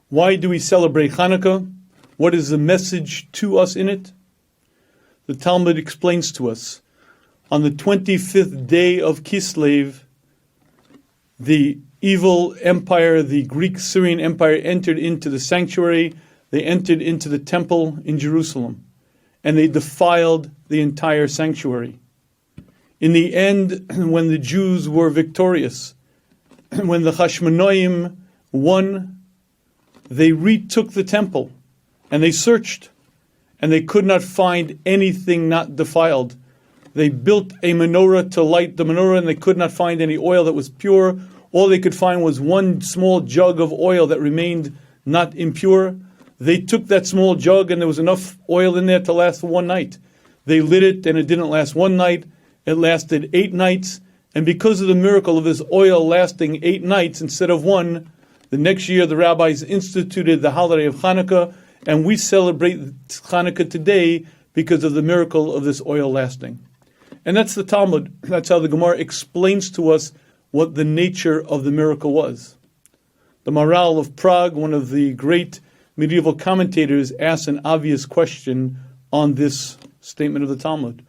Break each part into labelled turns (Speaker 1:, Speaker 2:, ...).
Speaker 1: Why do we celebrate Chanukah? What is the message to us in it? The Talmud explains to us, on the 25th day of Kislev, the evil empire, the Greek Syrian Empire, entered into the sanctuary. They entered into the temple in Jerusalem, and they defiled the entire sanctuary. In the end, when the Jews were victorious, when the Hashmonaim won, they retook the temple, and they searched, and they could not find anything not defiled. They built a menorah to light the menorah, and they could not find any oil that was pure. All they could find was one small jug of oil that remained not impure. They took that small jug, and there was enough oil in there to last for one night. They lit it, and it didn't last one night. It lasted 8 nights. And because of the miracle of this oil lasting 8 nights instead of one, the next year the rabbis instituted the holiday of Chanukah, and we celebrate Chanukah today because of the miracle of this oil lasting. And that's the Talmud. That's how the Gemara explains to us what the nature of the miracle was. The Maharal of Prague, one of the great medieval commentators, asks an obvious question on this statement of the Talmud.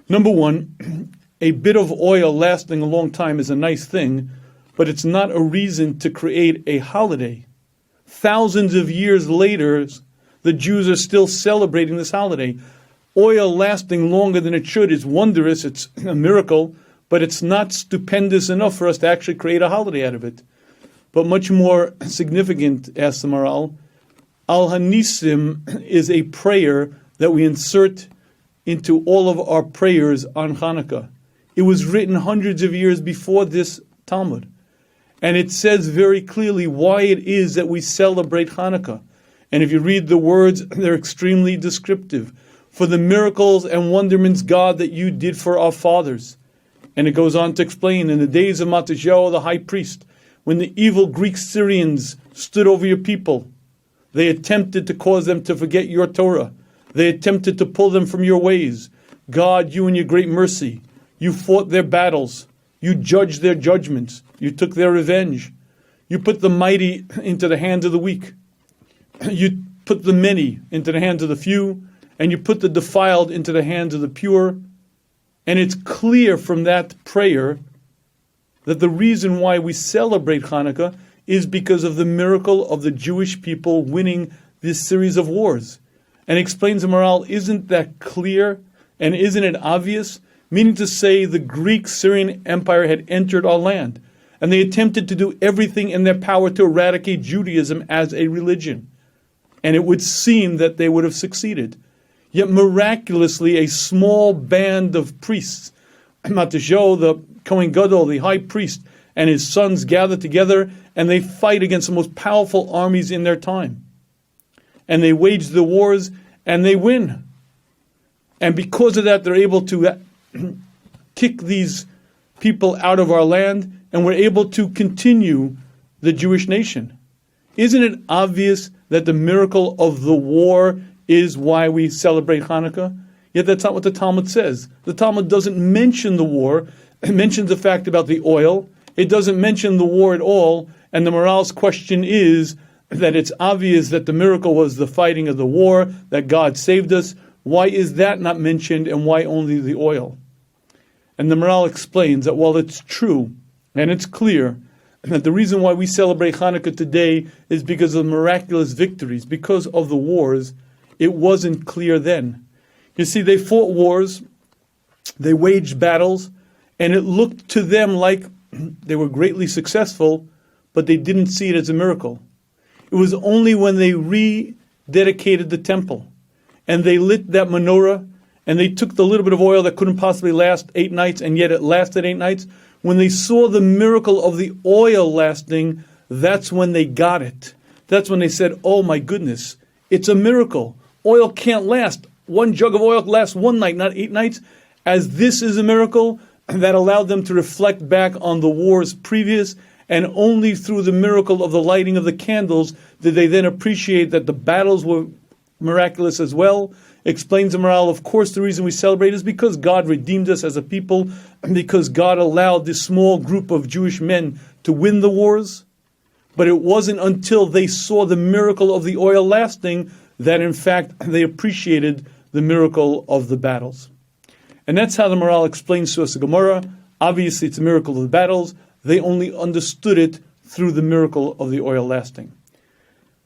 Speaker 1: Number one, a bit of oil lasting a long time is a nice thing, but it's not a reason to create a holiday. Thousands of years later, the Jews are still celebrating this holiday. Oil lasting longer than it should is wondrous, it's a miracle, but it's not stupendous enough for us to actually create a holiday out of it. But much more significant, asks the Maharal, Al Hanisim is a prayer that we insert into all of our prayers on Chanukah. It was written hundreds of years before this Talmud. And it says very clearly why it is that we celebrate Chanukah. And if you read the words, they're extremely descriptive. For the miracles and wonderments, God, that you did for our fathers. And it goes on to explain, in the days of Mattatyahu, the high priest, when the evil Greek Syrians stood over your people, they attempted to cause them to forget your Torah. They attempted to pull them from your ways. God, you in your great mercy, you fought their battles. You judged their judgments. You took their revenge. You put the mighty into the hands of the weak. You put the many into the hands of the few. And you put the defiled into the hands of the pure. And it's clear from that prayer that the reason why we celebrate Chanukah is because of the miracle of the Jewish people winning this series of wars. And explains the Maharal, isn't that clear and isn't it obvious? Meaning to say the Greek Syrian Empire had entered our land, and they attempted to do everything in their power to eradicate Judaism as a religion. And it would seem that they would have succeeded. Yet miraculously, a small band of priests, Mattatyahu, the Kohen Gadol, the high priest, and his sons gather together, and they fight against the most powerful armies in their time. And they wage the wars, and they win. And because of that, they're able to kick these people out of our land, and we're able to continue the Jewish nation. Isn't it obvious that the miracle of the war is why we celebrate Chanukah? Yet that's not what the Talmud says. The Talmud doesn't mention the war. It mentions the fact about the oil. It doesn't mention the war at all. And the Maharal's question is that it's obvious that the miracle was the fighting of the war, that God saved us. Why is that not mentioned, and why only the oil? And the Maharal explains that while it's true and it's clear that the reason why we celebrate Chanukah today is because of miraculous victories, because of the wars, it wasn't clear then. You see, they fought wars, they waged battles, and it looked to them like they were greatly successful, but they didn't see it as a miracle. It was only when they rededicated the temple and they lit that menorah and they took the little bit of oil that couldn't possibly last 8 nights, and yet it lasted 8 nights. When they saw the miracle of the oil lasting, that's when they got it. That's when they said, oh my goodness, it's a miracle. Oil can't last. One jug of oil lasts 1 night, not 8 nights. As this is a miracle, that allowed them to reflect back on the wars previous, and only through the miracle of the lighting of the candles did they then appreciate that the battles were miraculous as well. Explains the Maharal, of course the reason we celebrate is because God redeemed us as a people, and because God allowed this small group of Jewish men to win the wars. But it wasn't until they saw the miracle of the oil lasting that, in fact, they appreciated the miracle of the battles. And that's how the Maharal explains to us the Gemara. Obviously, it's a miracle of the battles. They only understood it through the miracle of the oil lasting.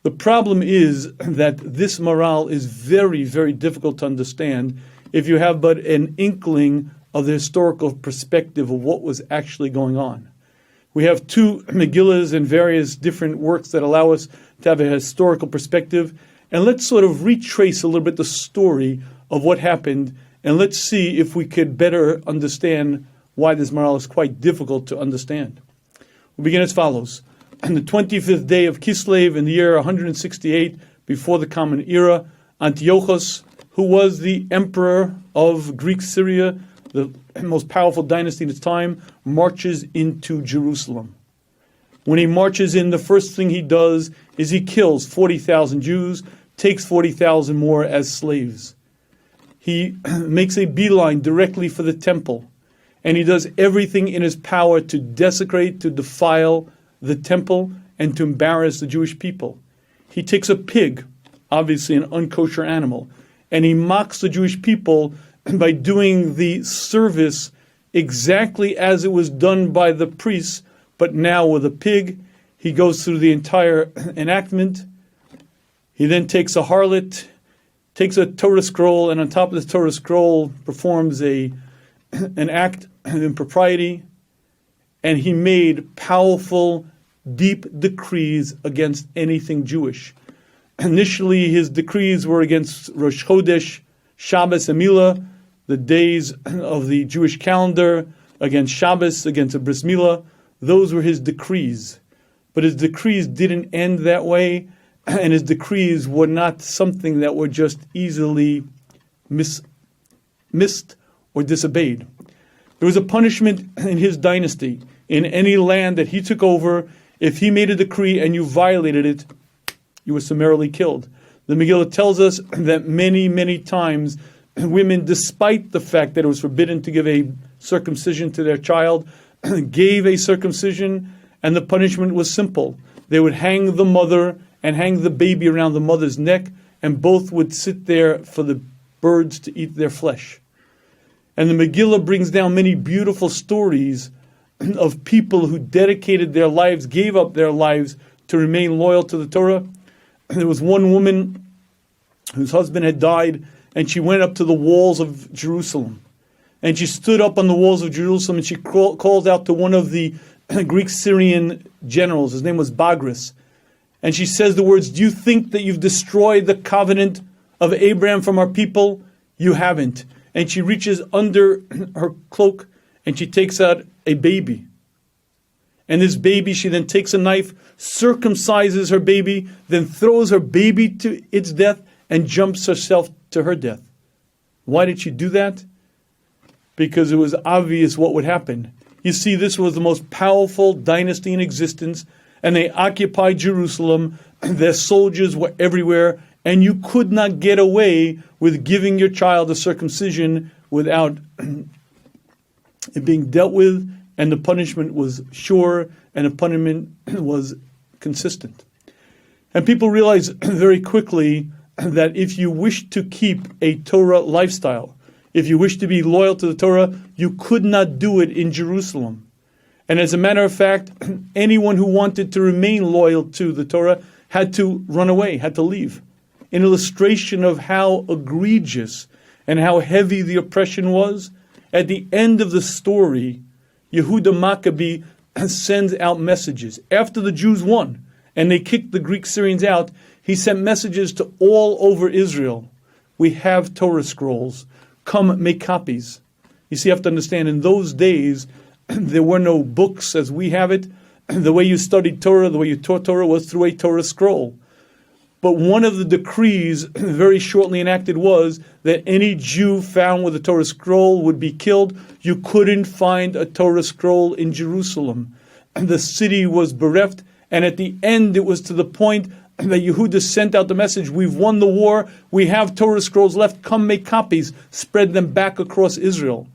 Speaker 1: The problem is that this Maharal is very, very difficult to understand if you have but an inkling of the historical perspective of what was actually going on. We have two Megillas and various different works that allow us to have a historical perspective. And let's sort of retrace a little bit the story of what happened, and let's see if we could better understand why this Maharal is quite difficult to understand. We'll begin as follows. On the 25th day of Kislev in the year 168 before the Common Era, Antiochus, who was the emperor of Greek Syria, the most powerful dynasty in its time, marches into Jerusalem. When he marches in, the first thing he does is he kills 40,000 Jews, takes 40,000 more as slaves. He makes a beeline directly for the temple, and he does everything in his power to desecrate, to defile the temple, and to embarrass the Jewish people. He takes a pig, obviously an unkosher animal, and he mocks the Jewish people by doing the service exactly as it was done by the priests, but now with a pig. He goes through the entire enactment. He then takes a harlot, takes a Torah scroll, and on top of the Torah scroll performs an act of impropriety, and he made powerful, deep decrees against anything Jewish. Initially, his decrees were against Rosh Chodesh, Shabbos, and Milah, the days of the Jewish calendar, against Shabbos, against the Bris Milah. Those were his decrees. But his decrees didn't end that way, and his decrees were not something that were just easily missed or disobeyed. There was a punishment in his dynasty. In any land that he took over, if he made a decree and you violated it, you were summarily killed. The Megillah tells us that many, many times women, despite the fact that it was forbidden to give a circumcision to their child, gave a circumcision, and the punishment was simple. They would hang the mother and hang the baby around the mother's neck, and both would sit there for the birds to eat their flesh. And the Megillah brings down many beautiful stories of people who dedicated their lives, gave up their lives to remain loyal to the Torah. There was one woman whose husband had died, and she went up to the walls of Jerusalem. And she stood up on the walls of Jerusalem, and she called out to one of the Greek Syrian generals. His name was Bagris. And she says the words, "Do you think that you've destroyed the covenant of Abraham from our people? You haven't." And she reaches under her cloak, and she takes out a baby. And this baby, she then takes a knife, circumcises her baby, then throws her baby to its death, and jumps herself to her death. Why did she do that? Because it was obvious what would happen. You see, this was the most powerful dynasty in existence, and they occupied Jerusalem. Their soldiers were everywhere, and you could not get away with giving your child a circumcision without it being dealt with, and the punishment was sure, and the punishment was consistent. And people realized very quickly that if you wish to keep a Torah lifestyle, if you wish to be loyal to the Torah, you could not do it in Jerusalem. And as a matter of fact, anyone who wanted to remain loyal to the Torah had to run away, had to leave. An illustration of how egregious and how heavy the oppression was, at the end of the story, Yehuda Maccabee sends out messages. After the Jews won and they kicked the Greek Syrians out, he sent messages to all over Israel. We have Torah scrolls. Come make copies. You see, you have to understand, in those days, there were no books as we have it. The way you studied Torah, the way you taught Torah was through a Torah scroll. But one of the decrees very shortly enacted was that any Jew found with a Torah scroll would be killed. You couldn't find a Torah scroll in Jerusalem. The city was bereft, and at the end it was to the point that Yehuda sent out the message, we've won the war, we have Torah scrolls left, come make copies, spread them back across Israel.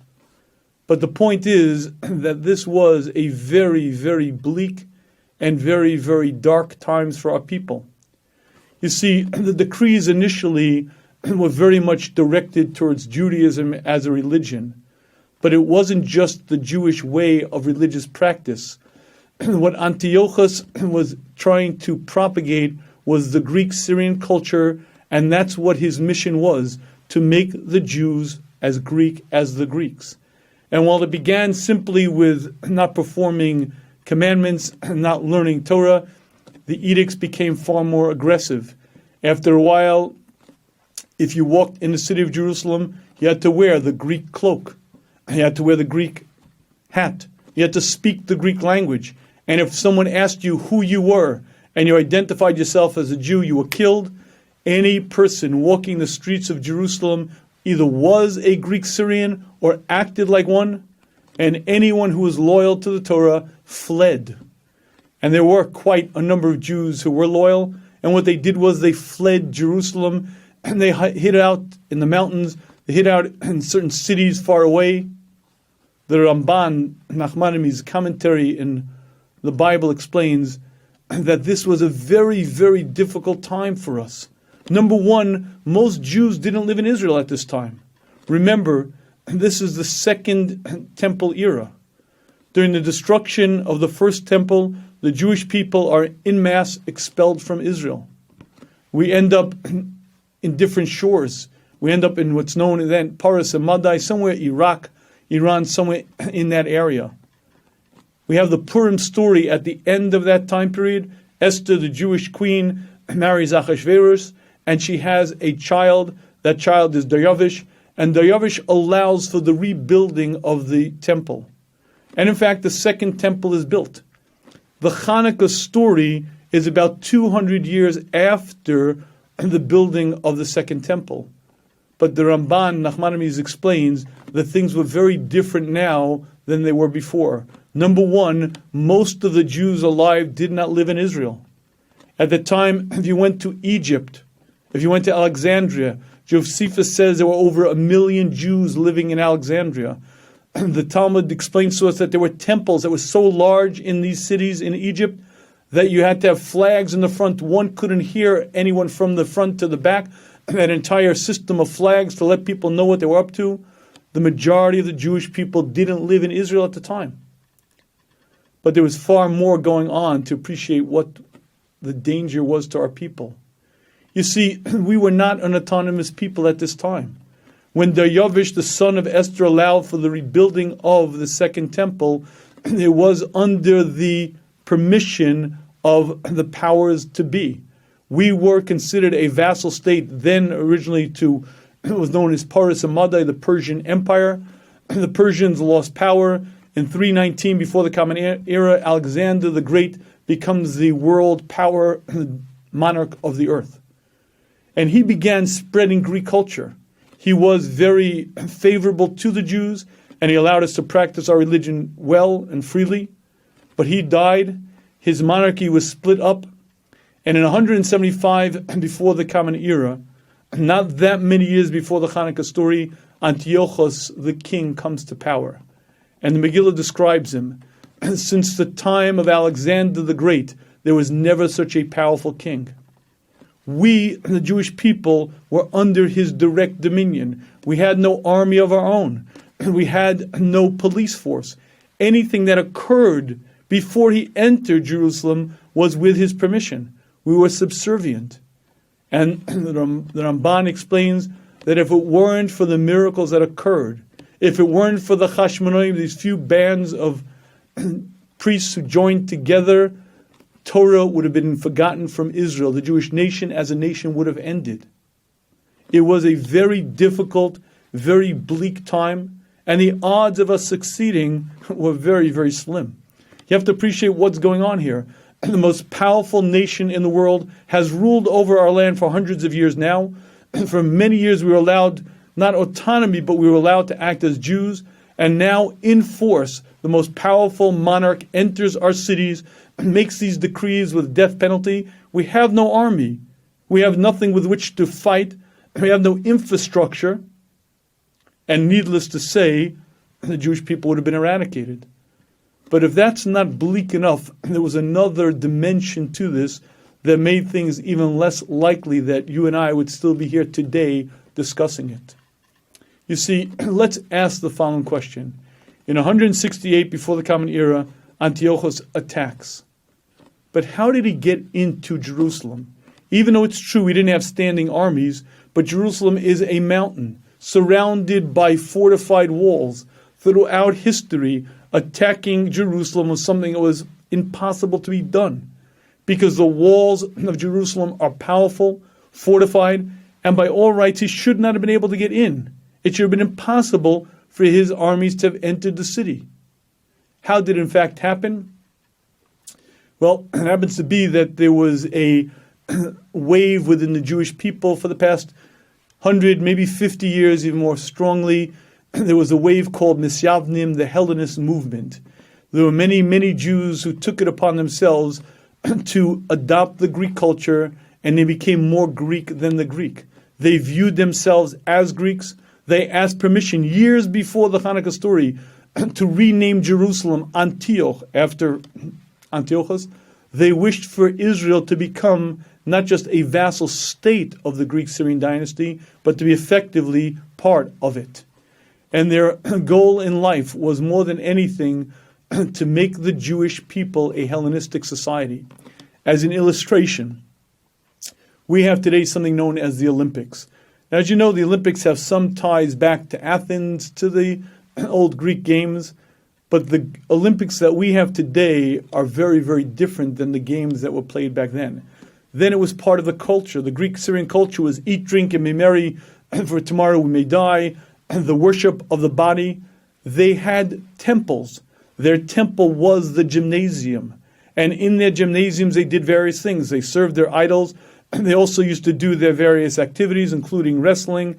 Speaker 1: But the point is that this was a very, very bleak and very, very dark times for our people. You see, the decrees initially were very much directed towards Judaism as a religion, but it wasn't just the Jewish way of religious practice. What Antiochus was trying to propagate was the Greek-Syrian culture, and that's what his mission was, to make the Jews as Greek as the Greeks. And while it began simply with not performing commandments, not learning Torah, the edicts became far more aggressive. After a while, if you walked in the city of Jerusalem, you had to wear the Greek cloak. You had to wear the Greek hat. You had to speak the Greek language. And if someone asked you who you were and you identified yourself as a Jew, you were killed. Any person walking the streets of Jerusalem either was a Greek Syrian or acted like one, and anyone who was loyal to the Torah fled. And there were quite a number of Jews who were loyal, and what they did was they fled Jerusalem, and they hid out in the mountains, they hid out in certain cities far away. The Ramban, Nachmanimi's commentary in the Bible, explains that this was a very, very difficult time for us. Number one, most Jews didn't live in Israel at this time. Remember, this is the Second Temple era. During the destruction of the First Temple, the Jewish people are en masse expelled from Israel. We end up in different shores. We end up in what's known as then Paras and Madai, somewhere Iraq, Iran, somewhere in that area. We have the Purim story at the end of that time period. Esther, the Jewish queen, marries Achashverosh, and she has a child. That child is Daryavish, and Daryavish allows for the rebuilding of the temple. And in fact, the Second Temple is built. The Chanukah story is about 200 years after the building of the Second Temple. But the Ramban, Nachmanides, explains that things were very different now than they were before. Number one, most of the Jews alive did not live in Israel. At the time, if you went to Egypt, if you went to Alexandria, Josephus says there were over 1 million Jews living in Alexandria. The Talmud explains to us that there were temples that were so large in these cities in Egypt that you had to have flags in the front. One couldn't hear anyone from the front to the back. That entire system of flags to let people know what they were up to. The majority of the Jewish people didn't live in Israel at the time. But there was far more going on to appreciate what the danger was to our people. You see, we were not an autonomous people at this time. When Daryavish, the son of Esther, allowed for the rebuilding of the Second Temple, it was under the permission of the powers to be. We were considered a vassal state then originally to what was known as Paras and Madai, the Persian Empire. The Persians lost power. In 319, before the Common Era, Alexander the Great becomes the world power monarch of the earth. And he began spreading Greek culture. He was very favorable to the Jews, and he allowed us to practice our religion well and freely. But he died. His monarchy was split up. And in 175 before the Common Era, not that many years before the Chanukah story, Antiochus, the king, comes to power. And the Megillah describes him. Since the time of Alexander the Great, there was never such a powerful king. We, the Jewish people, were under his direct dominion. We had no army of our own. We had no police force. Anything that occurred before he entered Jerusalem was with his permission. We were subservient. And the Ramban explains that if it weren't for the miracles that occurred, if it weren't for the Chashmonaim, these few bands of priests who joined together, Torah would have been forgotten from Israel. The Jewish nation as a nation would have ended. It was a very difficult, very bleak time, and the odds of us succeeding were very, very slim. You have to appreciate what's going on here. The most powerful nation in the world has ruled over our land for hundreds of years now. For many years we were allowed not autonomy, but we were allowed to act as Jews. And now, in force, the most powerful monarch enters our cities, makes these decrees with death penalty. We have no army. We have nothing with which to fight. We have no infrastructure. And needless to say, the Jewish people would have been eradicated. But if that's not bleak enough, there was another dimension to this that made things even less likely that you and I would still be here today discussing it. You see, let's ask the following question. In 168 before the Common Era, Antiochus attacks. But how did he get into Jerusalem? Even though it's true he didn't have standing armies, but Jerusalem is a mountain surrounded by fortified walls. Throughout history, attacking Jerusalem was something that was impossible to be done because the walls of Jerusalem are powerful, fortified, and by all rights he should not have been able to get in. It should have been impossible for his armies to have entered the city. How did it in fact happen? Well, it happens to be that there was a wave within the Jewish people for the past 100, maybe 50 years, even more strongly. There was a wave called Misyavnim, the Hellenist Movement. There were many, many Jews who took it upon themselves to adopt the Greek culture, and they became more Greek than the Greek. They viewed themselves as Greeks. They asked permission years before the Chanukah story to rename Jerusalem Antioch after Antiochus. They wished for Israel to become not just a vassal state of the Greek Syrian dynasty, but to be effectively part of it. And their goal in life was more than anything to make the Jewish people a Hellenistic society. As an illustration, we have today something known as the Olympics. Now, as you know, the Olympics have some ties back to Athens, to the old Greek games, but the Olympics that we have today are very, very different than the games that were played back then. Then it was part of the culture. The Greek-Syrian culture was eat, drink, and be merry, for tomorrow we may die, the worship of the body. They had temples. Their temple was the gymnasium. And in their gymnasiums, they did various things. They served their idols. They also used to do their various activities, including wrestling.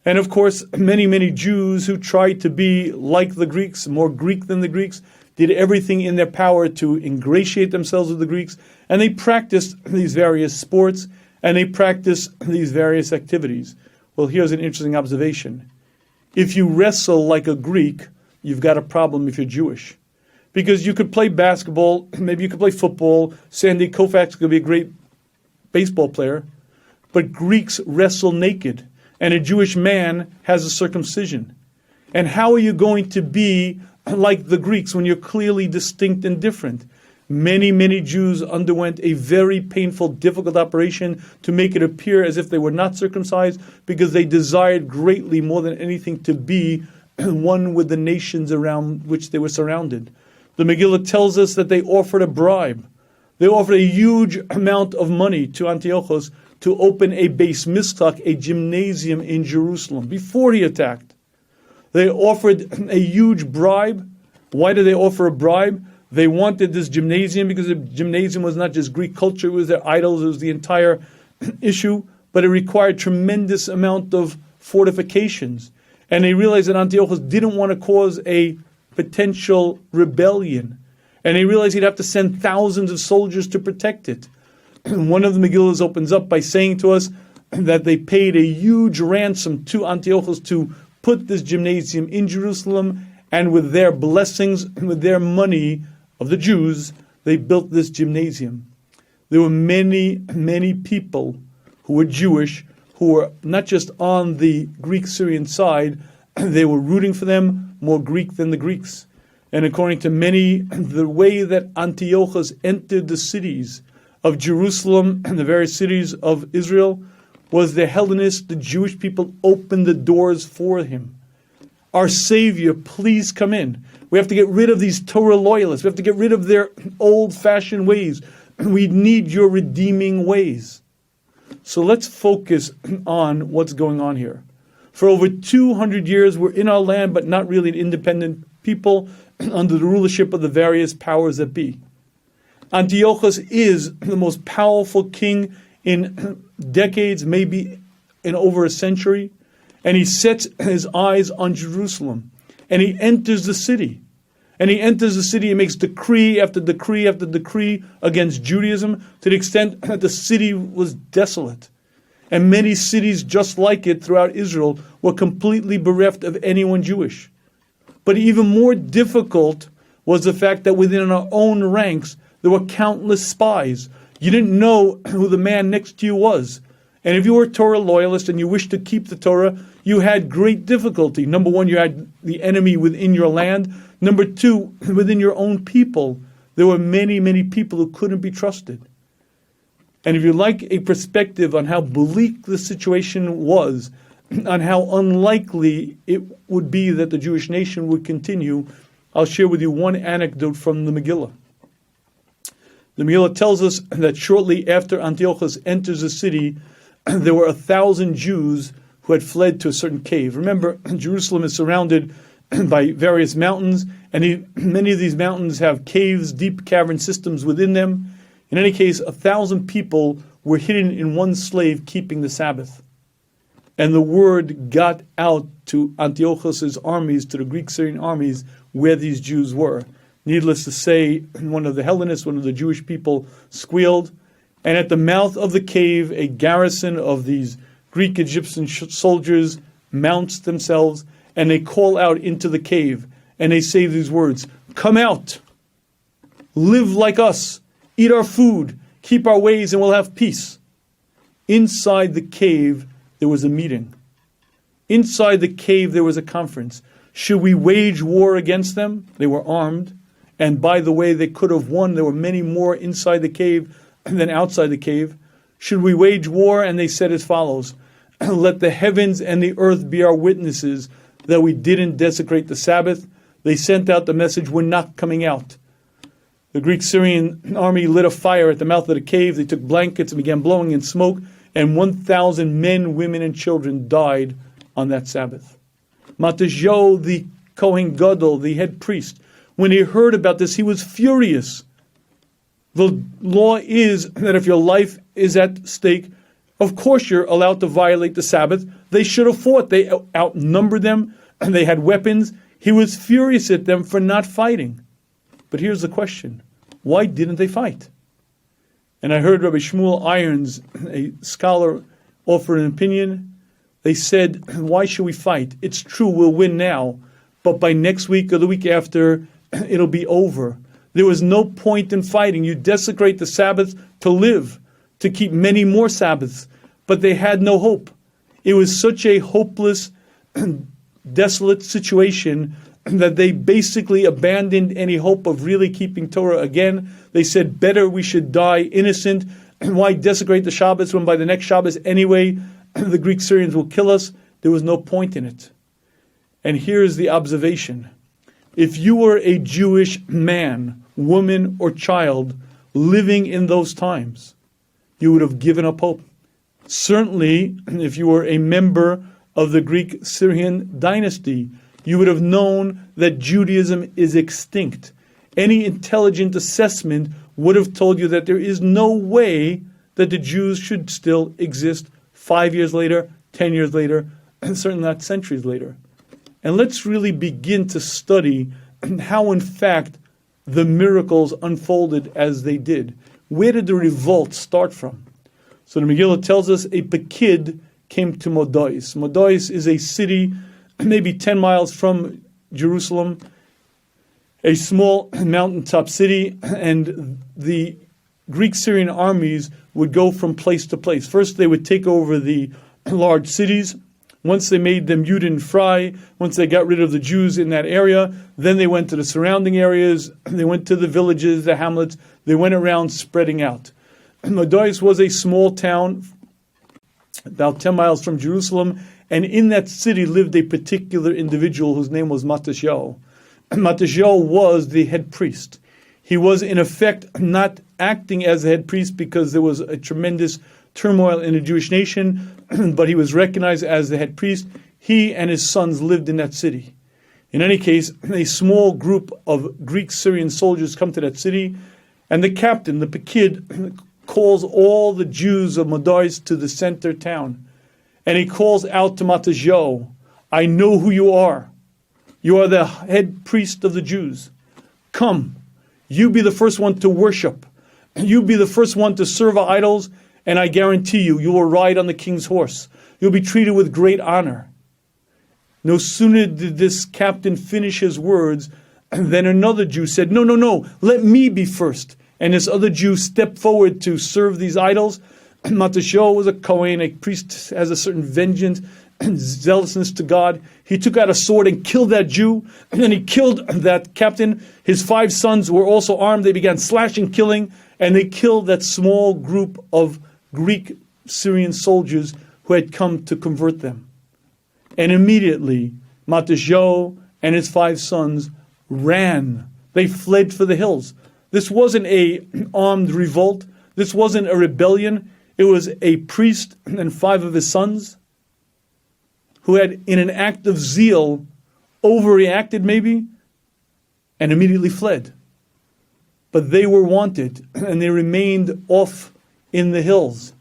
Speaker 1: And of course, many, many Jews who tried to be like the Greeks, more Greek than the Greeks, did everything in their power to ingratiate themselves with the Greeks. And they practiced these various sports, and they practiced these various activities. Well, here's an interesting observation. If you wrestle like a Greek, you've got a problem if you're Jewish. Because you could play basketball, maybe you could play football. Sandy Koufax could be a great baseball player. But Greeks wrestle naked, and a Jewish man has a circumcision. And how are you going to be like the Greeks when you're clearly distinct and different? Many, many Jews underwent a very painful, difficult operation to make it appear as if they were not circumcised because they desired greatly more than anything to be one with the nations around which they were surrounded. The Megillah tells us that they offered a bribe. They offered a huge amount of money to Antiochus to open a Beis Mishkach, a gymnasium in Jerusalem, before he attacked. They offered a huge bribe. Why did they offer a bribe? They wanted this gymnasium because the gymnasium was not just Greek culture, it was their idols, it was the entire issue, but it required tremendous amount of fortifications. And they realized that Antiochus didn't want to cause a potential rebellion. And they realized he'd have to send thousands of soldiers to protect it. One of the Megillahs opens up by saying to us that they paid a huge ransom to Antiochus to put this gymnasium in Jerusalem, and with their blessings, with their money of the Jews, they built this gymnasium. There were many, many people who were Jewish, who were not just on the Greek-Syrian side, they were rooting for them, more Greek than the Greeks. And according to many, the way that Antiochus entered the cities of Jerusalem and the various cities of Israel was the Hellenists, the Jewish people, opened the doors for him. Our Savior, please come in. We have to get rid of these Torah loyalists. We have to get rid of their old-fashioned ways. We need your redeeming ways. So let's focus on what's going on here. For over 200 years, we're in our land, but not really an independent people under the rulership of the various powers that be. Antiochus is the most powerful king in decades, maybe in over a century. And he sets his eyes on Jerusalem. And he enters the city. And he enters the city and makes decree after decree after decree against Judaism to the extent that the city was desolate. And many cities just like it throughout Israel were completely bereft of anyone Jewish. But even more difficult was the fact that within our own ranks, there were countless spies. You didn't know who the man next to you was. And if you were a Torah loyalist and you wished to keep the Torah, you had great difficulty. Number one, you had the enemy within your land. Number two, within your own people, there were many, many people who couldn't be trusted. And if you like a perspective on how bleak the situation was, on how unlikely it would be that the Jewish nation would continue, I'll share with you one anecdote from the Megillah. The Megillah tells us that shortly after Antiochus enters the city, there were 1,000 Jews who had fled to a certain cave. Remember, Jerusalem is surrounded by various mountains, and many of these mountains have caves, deep cavern systems within them. In any case, 1,000 people were hidden in one slave keeping the Sabbath. And the word got out to Antiochus' armies, to the Greek-Syrian armies, where these Jews were. Needless to say, one of the Hellenists, one of the Jewish people, squealed. And at the mouth of the cave, a garrison of these Greek-Egyptian soldiers mounts themselves, and they call out into the cave, and they say these words, "Come out, live like us, eat our food, keep our ways, and we'll have peace." Inside the cave, there was a meeting. Inside the cave, there was a conference. Should we wage war against them? They were armed. And by the way, they could have won. There were many more inside the cave than outside the cave. Should we wage war? And they said as follows, "Let the heavens and the earth be our witnesses that we didn't desecrate the Sabbath." They sent out the message, "We're not coming out." The Greek-Syrian army lit a fire at the mouth of the cave. They took blankets and began blowing in smoke, and 1,000 men, women, and children died on that Sabbath. Matazio, the Kohen Gadol, the head priest, when he heard about this, he was furious. The law is that if your life is at stake, of course you're allowed to violate the Sabbath. They should have fought. They outnumbered them, and they had weapons. He was furious at them for not fighting. But here's the question. Why didn't they fight? And I heard Rabbi Shmuel Irons, a scholar, offer an opinion. They said, why should we fight? It's true, we'll win now, but by next week or the week after, it'll be over. There was no point in fighting. You desecrate the Sabbath to live, to keep many more Sabbaths, but they had no hope. It was such a hopeless, desolate situation that they basically abandoned any hope of really keeping Torah again. They said, better we should die innocent. Why desecrate the Shabbos when by the next Shabbos anyway the Greek Syrians will kill us? There was no point in it. And here's the observation. If you were a Jewish man, woman, or child living in those times, you would have given up hope. Certainly, if you were a member of the Greek-Syrian dynasty, you would have known that Judaism is extinct. Any intelligent assessment would have told you that there is no way that the Jews should still exist 5 years later, 10 years later, and certainly not centuries later. And let's really begin to study how, in fact, the miracles unfolded as they did. Where did the revolt start from? So the Megillah tells us a Pekid came to Modois. Modois is a city maybe 10 miles from Jerusalem, a small mountaintop city, and the Greek-Syrian armies would go from place to place. First, they would take over the large cities. Once they made them Yud and Fry, once they got rid of the Jews in that area, then they went to the surrounding areas, they went to the villages, the hamlets, they went around spreading out. Modois was a small town, about 10 miles from Jerusalem, and in that city lived a particular individual whose name was Matazio. Matazio was the head priest. He was, in effect, not acting as a head priest because there was a tremendous turmoil in the Jewish nation, but he was recognized as the head priest. He and his sons lived in that city. In any case, a small group of Greek-Syrian soldiers come to that city, and the captain, the Pekid, calls all the Jews of Modois to the center town. And he calls out to Matazio, I know who you are. You are the head priest of the Jews. Come, you be the first one to worship. You be the first one to serve our idols, and I guarantee you, you will ride on the king's horse. You'll be treated with great honor. No sooner did this captain finish his words And then another Jew said, no, no, no, let me be first. And this other Jew stepped forward to serve these idols. Matashel was a Kohen, a priest, has a certain vengeance and zealousness to God. He took out a sword and killed that Jew. And then he killed that captain. His 5 sons were also armed. They began slashing, killing, and they killed that small group of Greek Syrian soldiers who had come to convert them. And immediately, Matashel and his 5 sons ran. They fled for the hills. This wasn't an armed revolt. This wasn't a rebellion. It was a priest and 5 of his sons who had, in an act of zeal, overreacted maybe, and immediately fled. But they were wanted, and they remained off in the hills.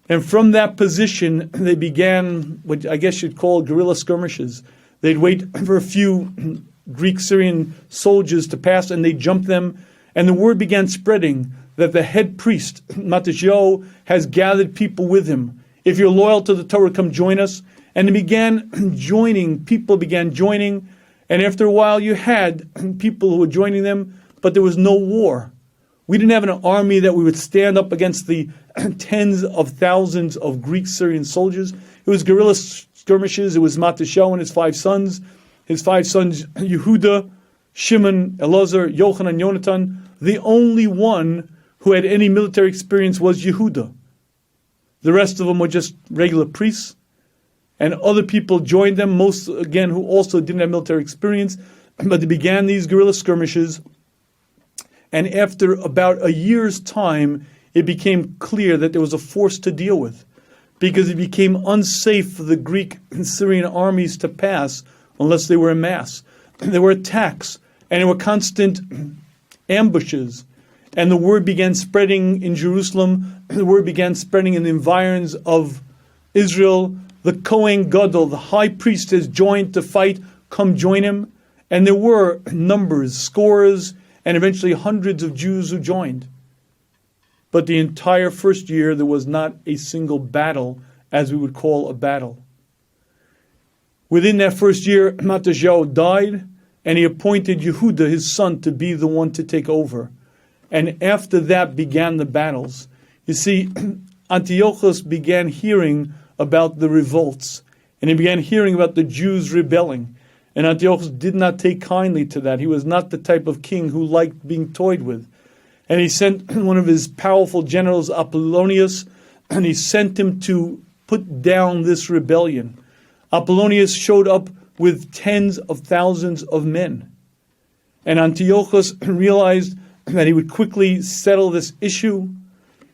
Speaker 1: And from that position, they began what I guess you'd call guerrilla skirmishes. They'd wait for a few Greek Syrian soldiers to pass, and they'd jump them. And the word began spreading that the head priest, Matashel, has gathered people with him. If you're loyal to the Torah, come join us. And they began joining. People began joining. And after a while, you had people who were joining them, but there was no war. We didn't have an army that we would stand up against the tens of thousands of Greek Syrian soldiers. It was guerrilla skirmishes. It was Matashel and his 5 sons. His 5 sons, Yehuda, Shimon, Elazar, Yochanan, Yonatan. The only one who had any military experience was Yehuda. The rest of them were just regular priests. And other people joined them, most, again, who also didn't have military experience. But they began these guerrilla skirmishes. And after about a year's time, it became clear that there was a force to deal with, because it became unsafe for the Greek and Syrian armies to pass unless they were in mass. There were attacks, and there were constant ambushes. And the word began spreading in Jerusalem. The word began spreading in the environs of Israel. The Kohen Gadol, the high priest, has joined to fight. Come join him. And there were numbers, scores, and eventually hundreds of Jews who joined. But the entire first year, there was not a single battle, as we would call a battle. Within that first year, Matashel died, and he appointed Yehuda, his son, to be the one to take over. And after that began the battles. You see, Antiochus began hearing about the revolts, and he began hearing about the Jews rebelling. And Antiochus did not take kindly to that. He was not the type of king who liked being toyed with. And he sent one of his powerful generals, Apollonius, and he sent him to put down this rebellion. Apollonius showed up with tens of thousands of men. And Antiochus realized that he would quickly settle this issue.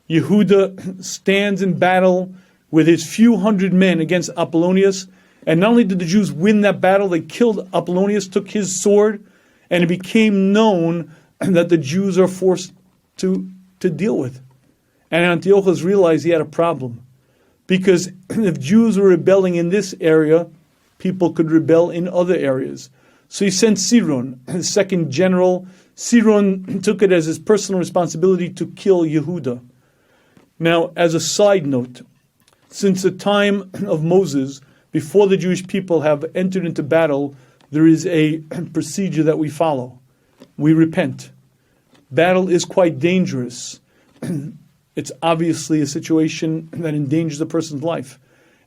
Speaker 1: Yehuda stands in battle with his few hundred men against Apollonius. And not only did the Jews win that battle, they killed Apollonius, took his sword, and it became known that the Jews are forced to deal with. And Antiochus realized he had a problem. Because if Jews were rebelling in this area, people could rebel in other areas. So he sent Siron, his second general. Siron took it as his personal responsibility to kill Yehuda. Now, as a side note, since the time of Moses, before the Jewish people have entered into battle, there is a procedure that we follow. We repent. Battle is quite dangerous. It's obviously a situation that endangers a person's life.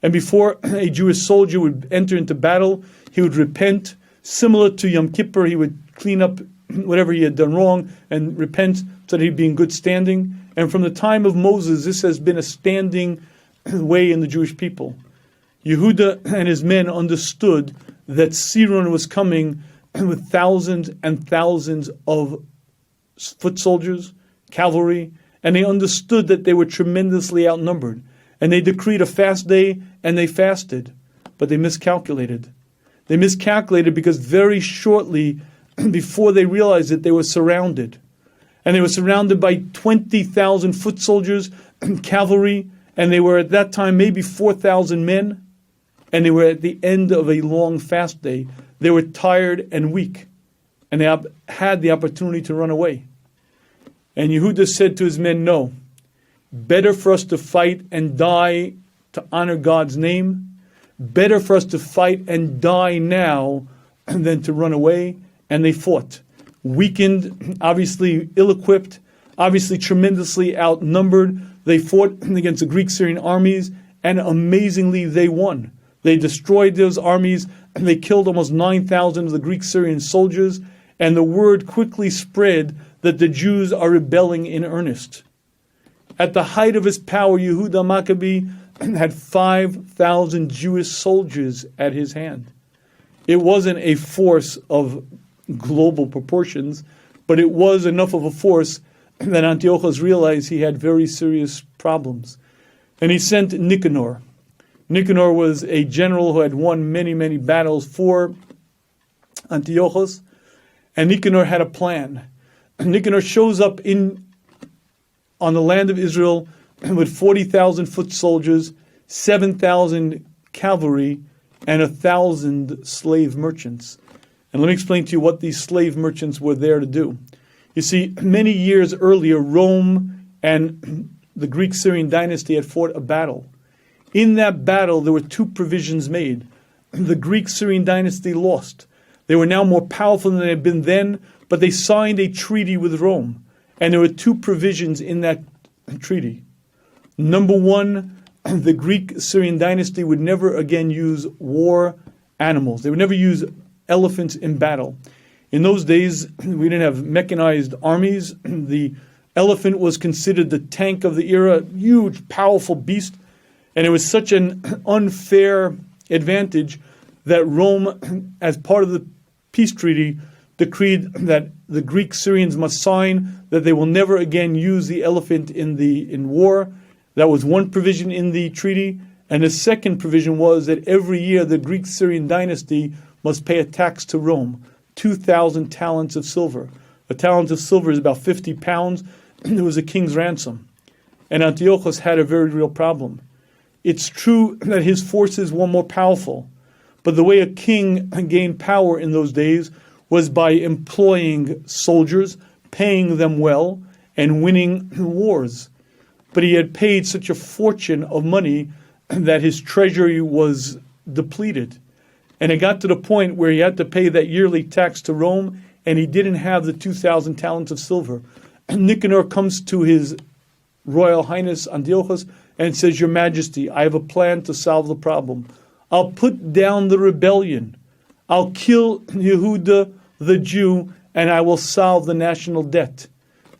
Speaker 1: And before a Jewish soldier would enter into battle, he would repent. Similar to Yom Kippur, he would clean up whatever he had done wrong and repent so that he'd be in good standing. And from the time of Moses, this has been a standing way in the Jewish people. Yehuda and his men understood that Siron was coming with thousands and thousands of foot soldiers, cavalry, and they understood that they were tremendously outnumbered. And they decreed a fast day, and they fasted. But they miscalculated. They miscalculated because very shortly before they realized it, they were surrounded. And they were surrounded by 20,000 foot soldiers and cavalry, and they were at that time maybe 4,000 men, and they were at the end of a long fast day. They were tired and weak, and they had the opportunity to run away. And Yehuda said to his men, no, better for us to fight and die to honor God's name. Better for us to fight and die now than to run away. and they fought. Weakened, obviously ill-equipped, obviously tremendously outnumbered. They fought against the Greek-Syrian armies, and amazingly they won. They destroyed those armies, and they killed almost 9,000 of the Greek-Syrian soldiers, and the word quickly spread that the Jews are rebelling in earnest. At the height of his power, Yehuda Maccabee had 5,000 Jewish soldiers at his hand. It wasn't a force of global proportions, but it was enough of a force that Antiochus realized he had very serious problems. And he sent Nicanor. Nicanor was a general who had won many, many battles for Antiochus, and Nicanor had a plan. Nicanor shows up on the land of Israel with 40,000 foot soldiers, 7,000 cavalry, and 1,000 slave merchants. And let me explain to you what these slave merchants were there to do. You see, many years earlier, Rome and the Greek-Syrian dynasty had fought a battle. In that battle, there were two provisions made. The Greek-Syrian dynasty lost. They were now more powerful than they had been then, but they signed a treaty with Rome. And there were two provisions in that treaty. Number one, the Greek-Syrian dynasty would never again use war animals. They would never use elephants in battle. In those days, we didn't have mechanized armies. The elephant was considered the tank of the era, huge, powerful beast. And it was such an unfair advantage that Rome, as part of the peace treaty, decreed that the Greek Syrians must sign that they will never again use the elephant in war. That was one provision in the treaty. And the second provision was that every year the Greek Syrian dynasty must pay a tax to Rome, 2,000 talents of silver. A talent of silver is about 50 pounds. It was a king's ransom. And Antiochus had a very real problem. It's true that his forces were more powerful, but the way a king gained power in those days was by employing soldiers, paying them well, and winning wars. But he had paid such a fortune of money that his treasury was depleted. And it got to the point where he had to pay that yearly tax to Rome, and he didn't have the 2,000 talents of silver. Nicanor comes to his Royal Highness Antiochus and says, "Your Majesty, I have a plan to solve the problem. I'll put down the rebellion. I'll kill Yehuda the Jew, and I will solve the national debt."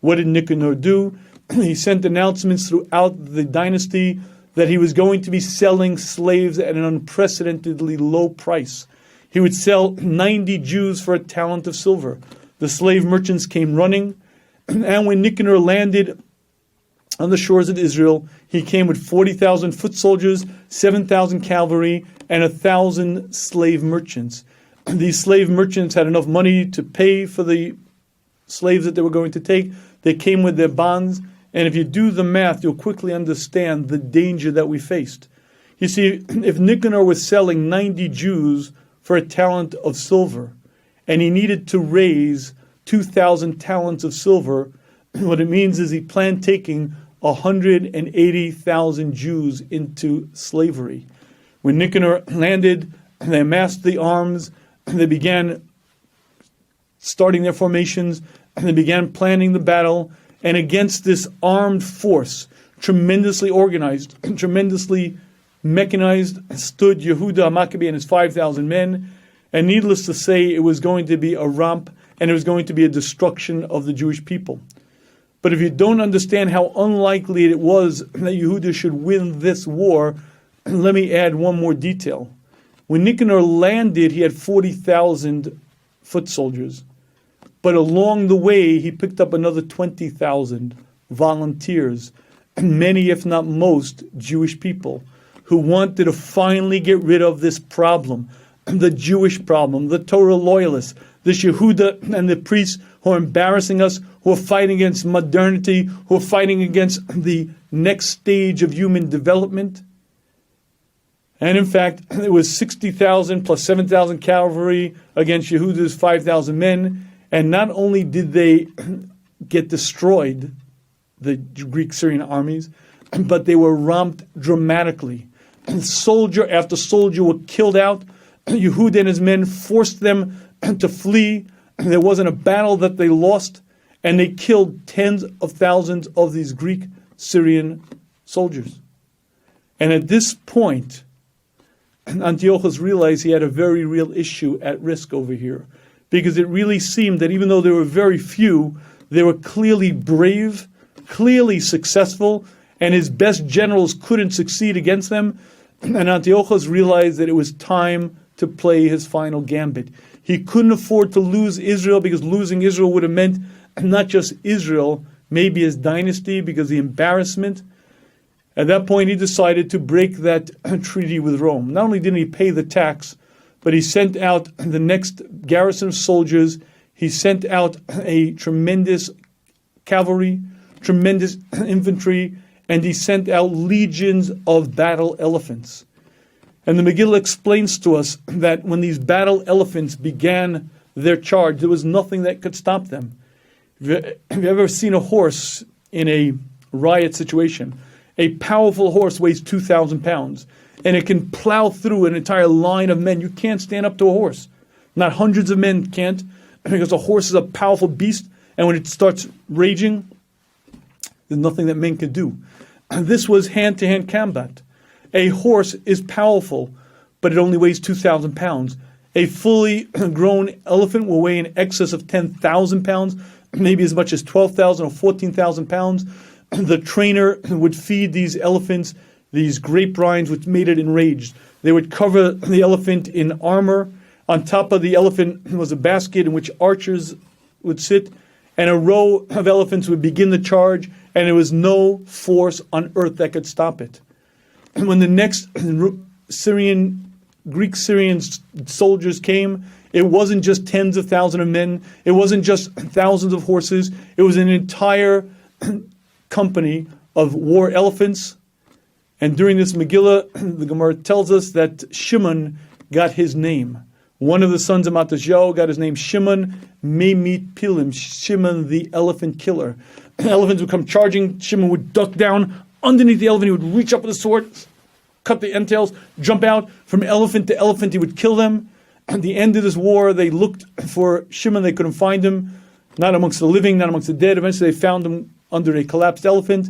Speaker 1: What did Nicanor do? He sent announcements throughout the dynasty that he was going to be selling slaves at an unprecedentedly low price. He would sell 90 Jews for a talent of silver. The slave merchants came running, and when Nicanor landed on the shores of Israel, he came with 40,000 foot soldiers, 7,000 cavalry, and 1,000 slave merchants. These slave merchants had enough money to pay for the slaves that they were going to take. They came with their bonds, and if you do the math, you'll quickly understand the danger that we faced. You see, if Nicanor was selling 90 Jews for a talent of silver, and he needed to raise 2,000 talents of silver, what it means is he planned taking 180,000 Jews into slavery. When Nicanor landed, they amassed the arms, they began starting their formations, and they began planning the battle. And against this armed force, tremendously organized, tremendously mechanized, stood Yehuda Maccabee and his 5,000 men. And needless to say, it was going to be a romp, and it was going to be a destruction of the Jewish people. But if you don't understand how unlikely it was that Yehuda should win this war, let me add one more detail. When Nicanor landed, he had 40,000 foot soldiers. But along the way, he picked up another 20,000 volunteers, and many, if not most, Jewish people who wanted to finally get rid of this problem, the Jewish problem, the Torah loyalists, this Yehuda and the priests who are embarrassing us, who are fighting against modernity, who are fighting against the next stage of human development. And in fact, it was 60,000 plus 7,000 cavalry against Yehuda's 5,000 men. And not only did they get destroyed, the Greek-Syrian armies, but they were romped dramatically. Soldier after soldier were killed out. Yehuda and his men forced them to flee. There wasn't a battle that they lost, and they killed tens of thousands of these Greek Syrian soldiers. And at this point, Antiochus realized he had a very real issue at risk over here, because it really seemed that even though there were very few, they were clearly brave, clearly successful, and his best generals couldn't succeed against them. And Antiochus realized that it was time to play his final gambit. He couldn't afford to lose Israel, because losing Israel would have meant not just Israel, maybe his dynasty, because the embarrassment. At that point, he decided to break that treaty with Rome. Not only didn't he pay the tax, but he sent out the next garrison of soldiers. He sent out a tremendous cavalry, tremendous infantry, and he sent out legions of battle elephants. And the Megillah explains to us that when these battle elephants began their charge, there was nothing that could stop them. Have you ever seen a horse in a riot situation? A powerful horse weighs 2,000 pounds, and it can plow through an entire line of men. You can't stand up to a horse. Not hundreds of men can't, because a horse is a powerful beast, and when it starts raging, there's nothing that men can do. This was hand-to-hand combat. A horse is powerful, but it only weighs 2,000 pounds. A fully grown elephant will weigh in excess of 10,000 pounds, maybe as much as 12,000 or 14,000 pounds. The trainer would feed these elephants these grape rinds, which made it enraged. They would cover the elephant in armor. On top of the elephant was a basket in which archers would sit, and a row of elephants would begin the charge, and there was no force on earth that could stop it. And when the next Greek Syrian soldiers came, it wasn't just tens of thousands of men. It wasn't just thousands of horses. It was an entire company of war elephants. And during this Megillah, the Gemara tells us that Shimon got his name. One of the sons of Matasyahu got his name Shimon Memit Pilim, Shimon the elephant killer. Elephants would come charging. Shimon would duck down underneath the elephant. He would reach up with a sword, cut the entrails, jump out. From elephant to elephant, he would kill them. At the end of this war, they looked for Shimon. They couldn't find him, not amongst the living, not amongst the dead. Eventually, they found him under a collapsed elephant.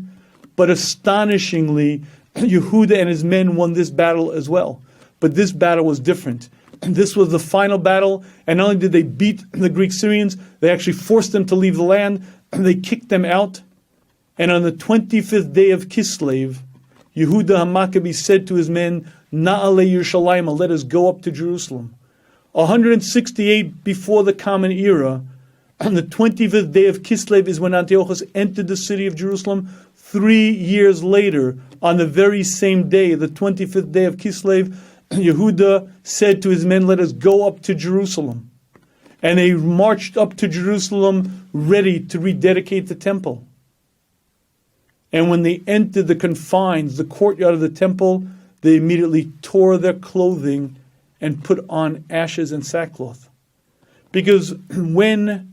Speaker 1: But astonishingly, Yehuda and his men won this battle as well. But this battle was different. This was the final battle, and not only did they beat the Greek Syrians, they actually forced them to leave the land, and they kicked them out. And on the 25th day of Kislev, Yehuda HaMaccabi said to his men, Na'ale Yerushalayim, let us go up to Jerusalem. 168 before the Common Era, on the 25th day of Kislev is when Antiochus entered the city of Jerusalem. 3 years later, on the very same day, the 25th day of Kislev, Yehuda said to his men, let us go up to Jerusalem. And they marched up to Jerusalem ready to rededicate the temple. And when they entered the confines, the courtyard of the temple, they immediately tore their clothing and put on ashes and sackcloth. Because when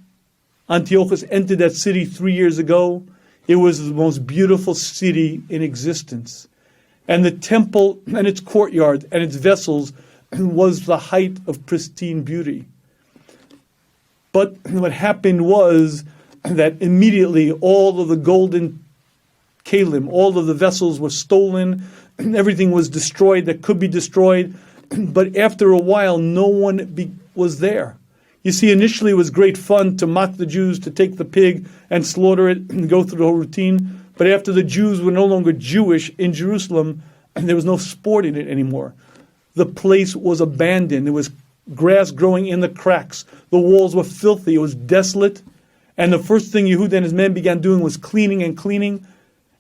Speaker 1: Antiochus entered that city 3 years ago, it was the most beautiful city in existence. And the temple and its courtyard and its vessels was the height of pristine beauty. But what happened was that immediately all of the golden kalim, all of the vessels were stolen, everything was destroyed that could be destroyed. But after a while, no one was there. You see, initially it was great fun to mock the Jews, to take the pig and slaughter it and go through the whole routine. But after the Jews were no longer Jewish in Jerusalem, there was no sport in it anymore. The place was abandoned. There was grass growing in the cracks. The walls were filthy. It was desolate. And the first thing Yehuda and his men began doing was cleaning and cleaning.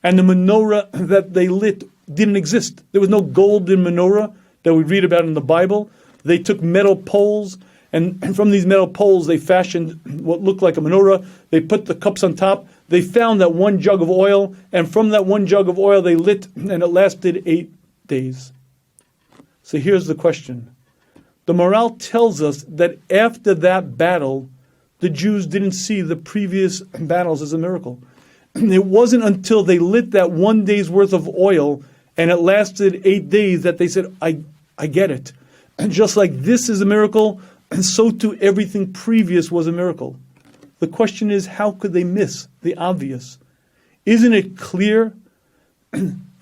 Speaker 1: And the menorah that they lit didn't exist. There was no golden menorah that we read about in the Bible. They took metal poles, and from these metal poles they fashioned what looked like a menorah. They put the cups on top. They found that one jug of oil, and from that one jug of oil they lit, and it lasted 8 days. So here's the question. The morale tells us that after that battle, the Jews didn't see the previous battles as a miracle. It wasn't until they lit that 1 day's worth of oil, and it lasted 8 days, that they said, I get it. And just like this is a miracle, and so too everything previous was a miracle. The question is, how could they miss the obvious? Isn't it clear?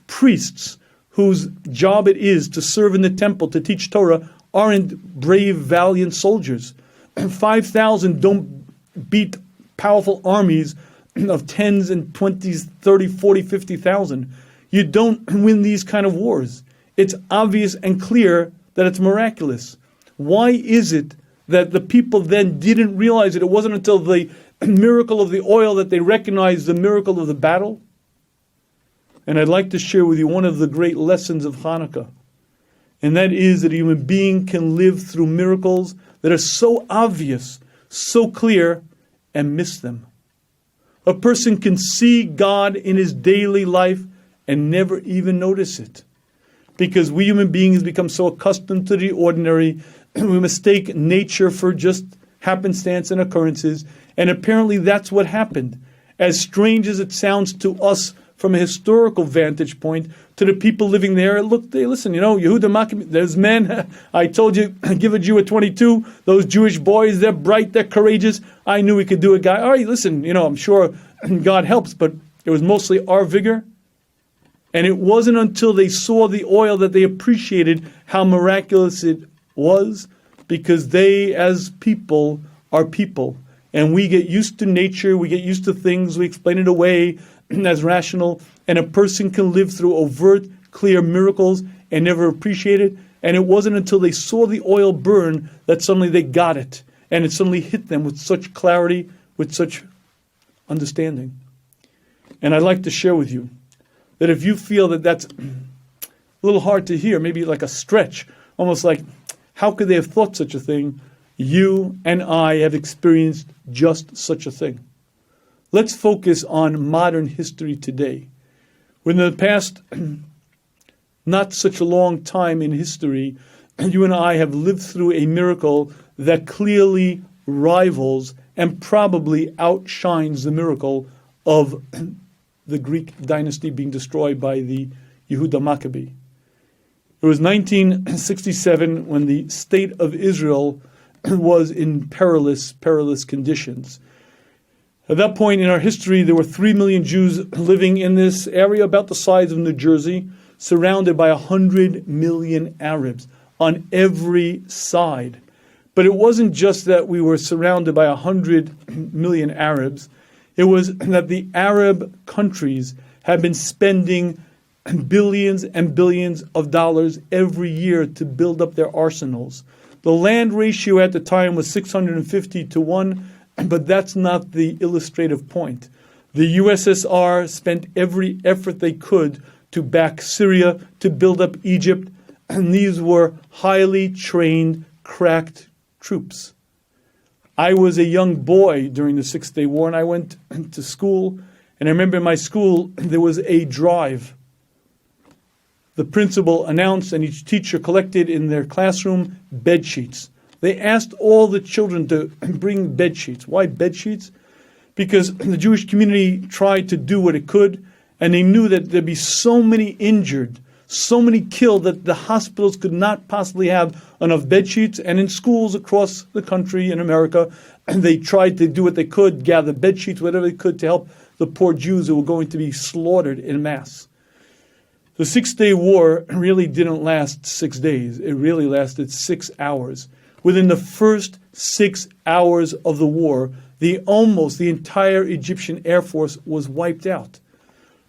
Speaker 1: Priests whose job it is to serve in the temple, to teach Torah, aren't brave, valiant soldiers. 5,000 don't beat powerful armies of 10s and 20s, 30, 40, 50,000. You don't win these kind of wars. It's obvious and clear that it's miraculous. Why is it that the people then didn't realize it? It wasn't until the miracle of the oil that they recognized the miracle of the battle. And I'd like to share with you one of the great lessons of Chanukah. And that is that a human being can live through miracles that are so obvious, so clear, and miss them. A person can see God in his daily life and never even notice it. Because we human beings become so accustomed to the ordinary, we mistake nature for just happenstance and occurrences. And apparently that's what happened. As strange as it sounds to us from a historical vantage point, to the people living there, look, they listen, Yehuda Maccabee, there's men, I told you, give a Jew a 22, those Jewish boys, they're bright, they're courageous, I knew we could do it, guy. All right, listen, I'm sure God helps, but it was mostly our vigor. And it wasn't until they saw the oil that they appreciated how miraculous it was, because they, as people, are people. And we get used to nature, we get used to things, we explain it away as rational, and a person can live through overt, clear miracles and never appreciate it. And it wasn't until they saw the oil burn that suddenly they got it. And it suddenly hit them with such clarity, with such understanding. And I'd like to share with you that if you feel that that's a little hard to hear, maybe like a stretch, almost like, how could they have thought such a thing? You and I have experienced just such a thing. Let's focus on modern history today. Within the past not such a long time in history, you and I have lived through a miracle that clearly rivals and probably outshines the miracle of the Greek dynasty being destroyed by the Yehuda Maccabee. It was 1967 when the state of Israel was in perilous conditions. At that point in our history, there were 3 million Jews living in this area about the size of New Jersey, surrounded by 100 million Arabs on every side. But it wasn't just that we were surrounded by 100 million Arabs. It was that the Arab countries had been spending billions and billions of dollars every year to build up their arsenals. The land ratio at the time was 650 to 1, but that's not the illustrative point. The USSR spent every effort they could to back Syria, to build up Egypt, and these were highly trained, cracked troops. I was a young boy during the Six-Day War, and I went to school, and I remember in my school there was a drive. The principal announced, and each teacher collected in their classroom bed sheets. They asked all the children to bring bed sheets. Why bed sheets? Because the Jewish community tried to do what it could, and they knew that there'd be so many injured, so many killed, that the hospitals could not possibly have enough bed sheets. And in schools across the country in America, they tried to do what they could, gather bed sheets, whatever they could, to help the poor Jews who were going to be slaughtered in mass. The Six-Day War really didn't last 6 days. It really lasted 6 hours. Within the first 6 hours of the war, the entire Egyptian Air Force was wiped out.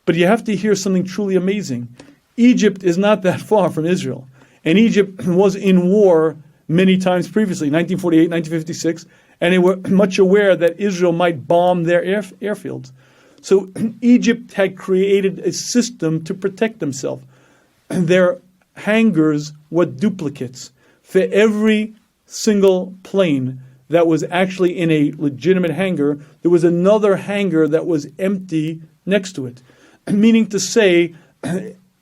Speaker 1: But you have to hear something truly amazing. Egypt is not that far from Israel. And Egypt was in war many times previously, 1948, 1956, and they were much aware that Israel might bomb their airfields. So Egypt had created a system to protect themselves. Their hangars were duplicates. For every single plane that was actually in a legitimate hangar, there was another hangar that was empty next to it. Meaning to say,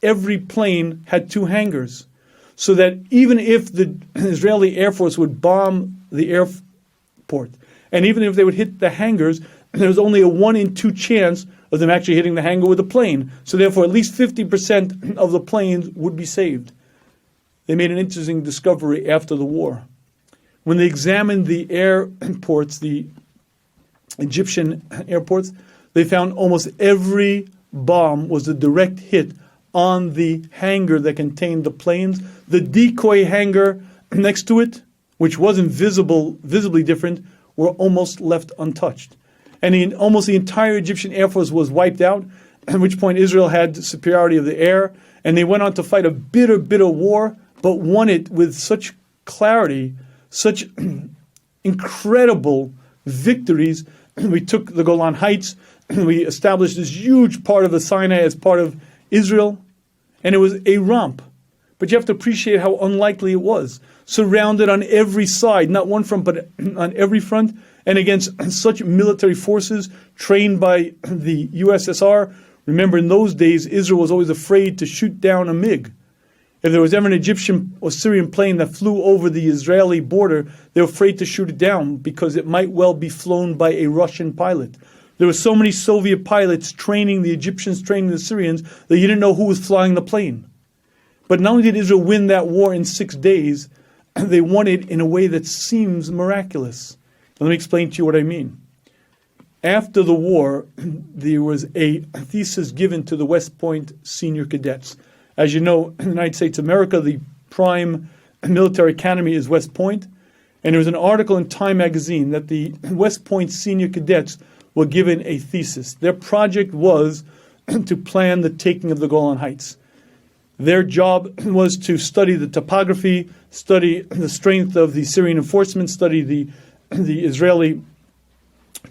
Speaker 1: every plane had 2 hangars. So that even if the Israeli Air Force would bomb the airport, and even if they would hit the hangars, there was only a 1 in 2 chance of them actually hitting the hangar with a plane. So therefore, at least 50% of the planes would be saved. They made an interesting discovery after the war. when they examined the airports, the Egyptian airports, they found almost every bomb was a direct hit on the hangar that contained the planes. The decoy hangar next to it, which wasn't visibly different, were almost left untouched. And almost the entire Egyptian Air Force was wiped out, at which point Israel had superiority of the air, and they went on to fight a bitter, bitter war, but won it with such clarity, such incredible victories. We took the Golan Heights, we established this huge part of the Sinai as part of Israel, and it was a romp. But you have to appreciate how unlikely it was. Surrounded on every side, not one front, but on every front, and against such military forces trained by the USSR. Remember, in those days, Israel was always afraid to shoot down a MiG. If there was ever an Egyptian or Syrian plane that flew over the Israeli border, they were afraid to shoot it down because it might well be flown by a Russian pilot. There were so many Soviet pilots training the Egyptians, training the Syrians, that you didn't know who was flying the plane. But not only did Israel win that war in 6 days, they won it in a way that seems miraculous. Let me explain to you what I mean. After the war, there was a thesis given to the West Point senior cadets. As you know, in the United States of America, the prime military academy is West Point. And there was an article in Time magazine that the West Point senior cadets were given a thesis. Their project was to plan the taking of the Golan Heights. Their job was to study the topography, study the strength of the Syrian enforcement, study the Israeli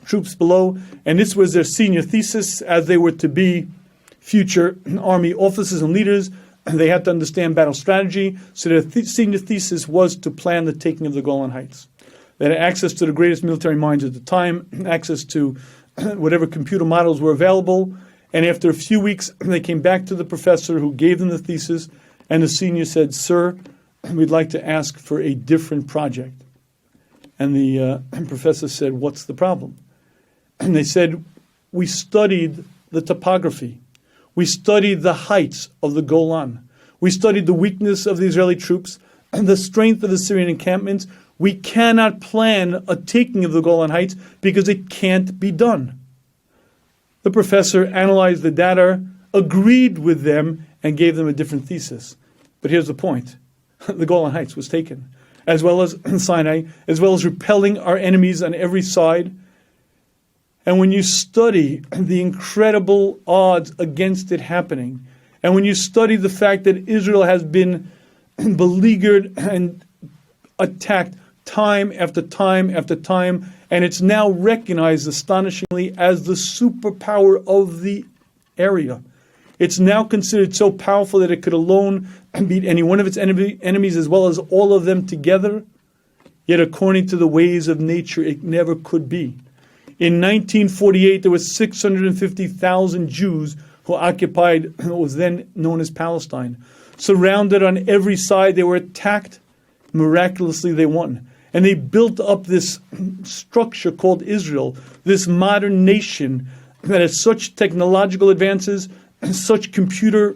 Speaker 1: troops below. And this was their senior thesis, as they were to be future army officers and leaders. They had to understand battle strategy. So their senior thesis was to plan the taking of the Golan Heights. They had access to the greatest military minds at the time, access to whatever computer models were available. And after a few weeks, they came back to the professor who gave them the thesis, and the senior said, "Sir, we'd like to ask for a different project." And the professor said, "What's the problem?" And they said, "We studied the topography. We studied the heights of the Golan. We studied the weakness of the Israeli troops and the strength of the Syrian encampments. We cannot plan a taking of the Golan Heights because it can't be done." The professor analyzed the data, agreed with them, and gave them a different thesis. But here's the point. The Golan Heights was taken, as well as Sinai, as well as repelling our enemies on every side. And when you study the incredible odds against it happening, and when you study the fact that Israel has been beleaguered and attacked time after time after time, and it's now recognized astonishingly as the superpower of the area. It's now considered so powerful that it could alone beat any one of its enemies as well as all of them together. Yet according to the ways of nature, it never could be. In 1948, there were 650,000 Jews who occupied what was then known as Palestine. Surrounded on every side, they were attacked. Miraculously, they won. And they built up this structure called Israel, this modern nation that has such technological advances, such computer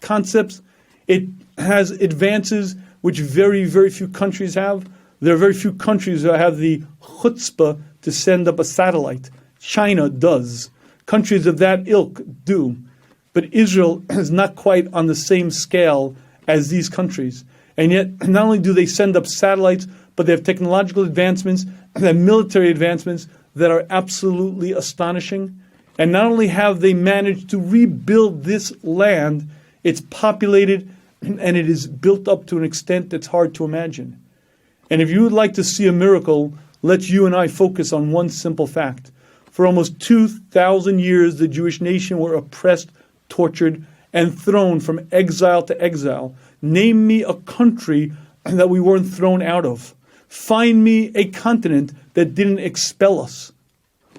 Speaker 1: concepts. It has advances which very, very few countries have. There are very few countries that have the chutzpah to send up a satellite. China does. Countries of that ilk do. But Israel is not quite on the same scale as these countries. And yet, not only do they send up satellites, but they have technological advancements, they have military advancements that are absolutely astonishing. And not only have they managed to rebuild this land, it's populated and it is built up to an extent that's hard to imagine. And if you would like to see a miracle, let you and I focus on one simple fact. For almost 2,000 years, the Jewish nation were oppressed, tortured, and thrown from exile to exile. Name me a country that we weren't thrown out of. Find me a continent that didn't expel us.